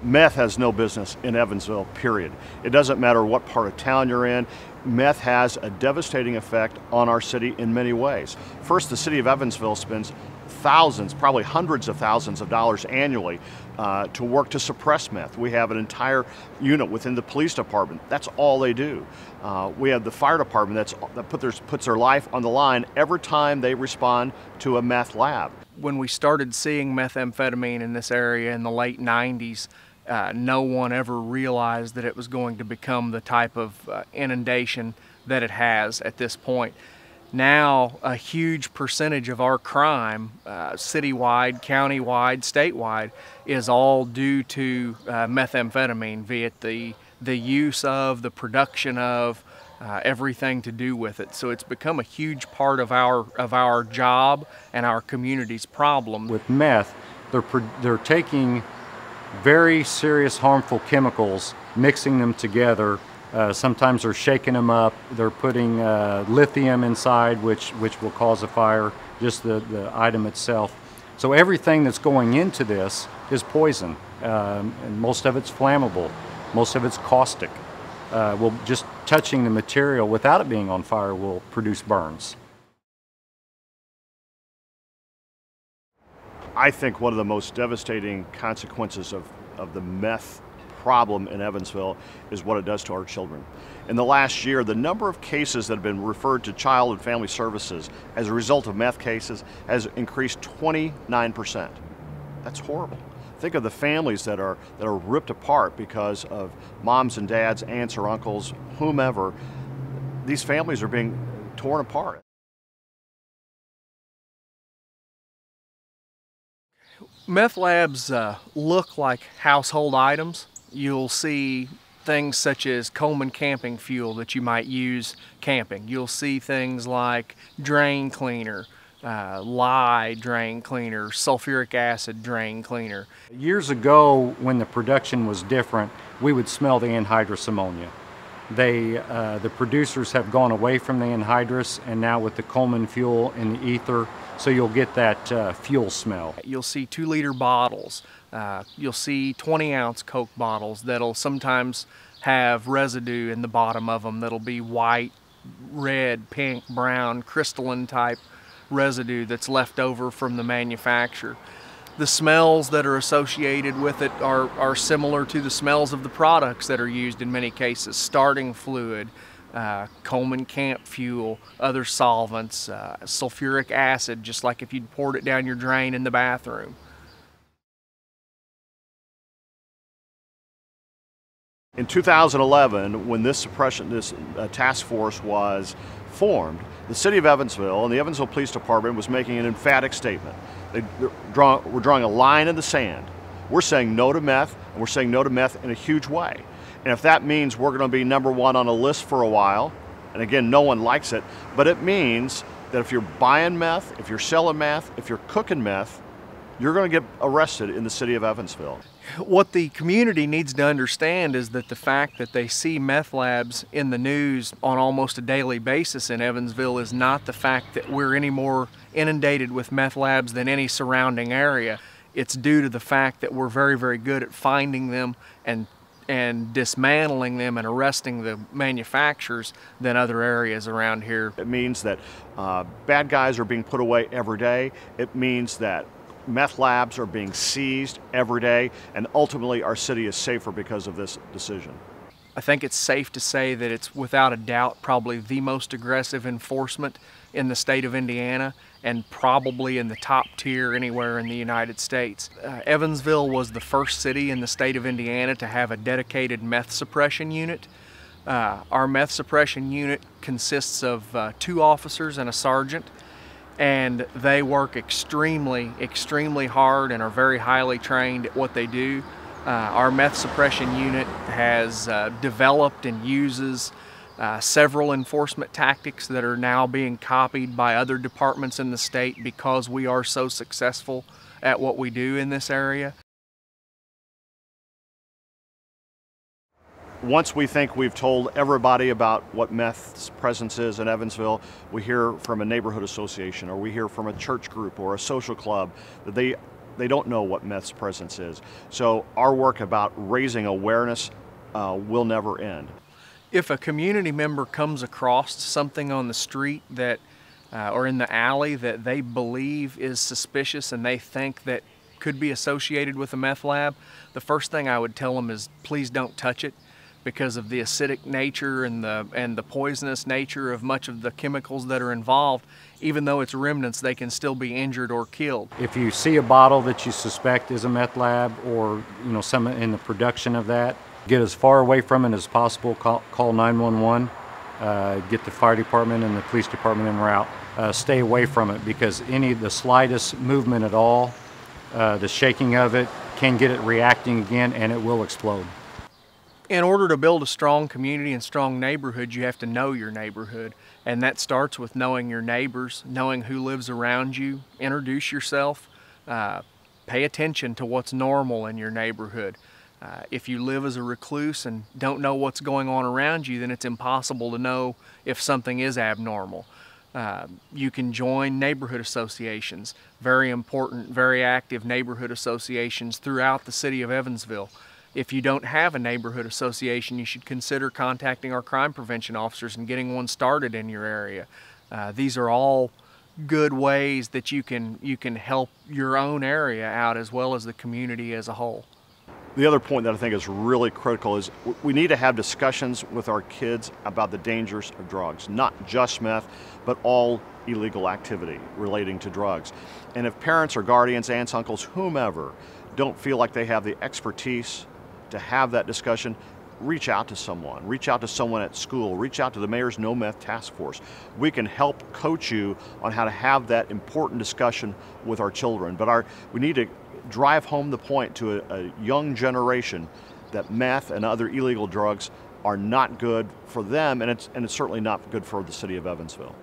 Meth has no business in Evansville, period. It doesn't matter what part of town you're in. Meth has a devastating effect on our city in many ways. First, the city of Evansville spends thousands, probably hundreds of thousands of dollars annually to work to suppress meth. We have an entire unit within the police department. That's all they do. We have the fire department that puts their life on the line every time they respond to a meth lab. When we started seeing methamphetamine in this area in the late 90s, no one ever realized that it was going to become the type of inundation that it has at this point. Now, a huge percentage of our crime, citywide, countywide, statewide, is all due to methamphetamine, be it the use of, the production of, everything to do with it. So it's become a huge part of our job and our community's problem. With meth, they're taking very serious harmful chemicals, mixing them together. Sometimes they're shaking them up. They're putting lithium inside, which will cause a fire, just the item itself. So everything that's going into this is poison, and most of it's flammable. Most of it's caustic. Just touching the material without it being on fire will produce burns. I think one of the most devastating consequences of the meth problem in Evansville is what it does to our children. In the last year, the number of cases that have been referred to Child and Family Services as a result of meth cases has increased 29%. That's horrible. Think of the families that are ripped apart because of moms and dads, aunts or uncles, whomever. These families are being torn apart. Meth labs look like household items. You'll see things such as Coleman camping fuel that you might use camping. You'll see things like drain cleaner, lye drain cleaner, sulfuric acid drain cleaner. Years ago, when the production was different, we would smell the anhydrous ammonia. The producers have gone away from the anhydrous, and now with the Coleman fuel and the ether, so you'll get that fuel smell. You'll see 2-liter bottles. You'll see 20-ounce Coke bottles that'll sometimes have residue in the bottom of them that'll be white, red, pink, brown, crystalline type residue that's left over from the manufacturer. The smells that are associated with it are similar to the smells of the products that are used in many cases. Starting fluid, Coleman camp fuel, other solvents, sulfuric acid, just like if you'd poured it down your drain in the bathroom. In 2011, when this task force was formed, the city of Evansville and the Evansville Police Department was making an emphatic statement. We're drawing a line in the sand. We're saying no to meth, and we're saying no to meth in a huge way. And if that means we're going to be #1 on a list for a while, and again, no one likes it, but it means that if you're buying meth, if you're selling meth, if you're cooking meth, you're going to get arrested in the city of Evansville. What the community needs to understand is that the fact that they see meth labs in the news on almost a daily basis in Evansville is not the fact that we're any more inundated with meth labs than any surrounding area. It's due to the fact that we're very, very good at finding them and dismantling them and arresting the manufacturers than other areas around here. It means that bad guys are being put away every day. It means that meth labs are being seized every day, and ultimately our city is safer because of this decision. I think it's safe to say that it's without a doubt probably the most aggressive enforcement in the state of Indiana, and probably in the top tier anywhere in the United States. Evansville was the first city in the state of Indiana to have a dedicated meth suppression unit. Our meth suppression unit consists of 2 officers and a sergeant, and they work extremely, extremely hard and are very highly trained at what they do. Our meth suppression unit has developed and uses several enforcement tactics that are now being copied by other departments in the state because we are so successful at what we do in this area. Once we think we've told everybody about what meth's presence is in Evansville, we hear from a neighborhood association, or we hear from a church group or a social club that they don't know what meth's presence is. So our work about raising awareness will never end. If a community member comes across something on the street that or in the alley that they believe is suspicious and they think that could be associated with a meth lab, the first thing I would tell them is please don't touch it, because of the acidic nature and the poisonous nature of much of the chemicals that are involved. Even though it's remnants, they can still be injured or killed. If you see a bottle that you suspect is a meth lab, or some in the production of that, get as far away from it as possible. Call 911. Get the fire department and the police department en route. Stay away from it, because the slightest movement at all, the shaking of it can get it reacting again, and it will explode. In order to build a strong community and strong neighborhood, you have to know your neighborhood. And that starts with knowing your neighbors, knowing who lives around you. Introduce yourself. Pay attention to what's normal in your neighborhood. If you live as a recluse and don't know what's going on around you, then it's impossible to know if something is abnormal. You can join neighborhood associations, very important, very active neighborhood associations throughout the city of Evansville. If you don't have a neighborhood association, you should consider contacting our crime prevention officers and getting one started in your area. These are all good ways that you can help your own area out as well as the community as a whole. The other point that I think is really critical is we need to have discussions with our kids about the dangers of drugs, not just meth, but all illegal activity relating to drugs. And if parents or guardians, aunts, uncles, whomever, don't feel like they have the expertise to have that discussion, reach out to someone. Reach out to someone at school. Reach out to the Mayor's No Meth Task Force. We can help coach you on how to have that important discussion with our children. But we need to drive home the point to a young generation that meth and other illegal drugs are not good for them, and it's certainly not good for the city of Evansville.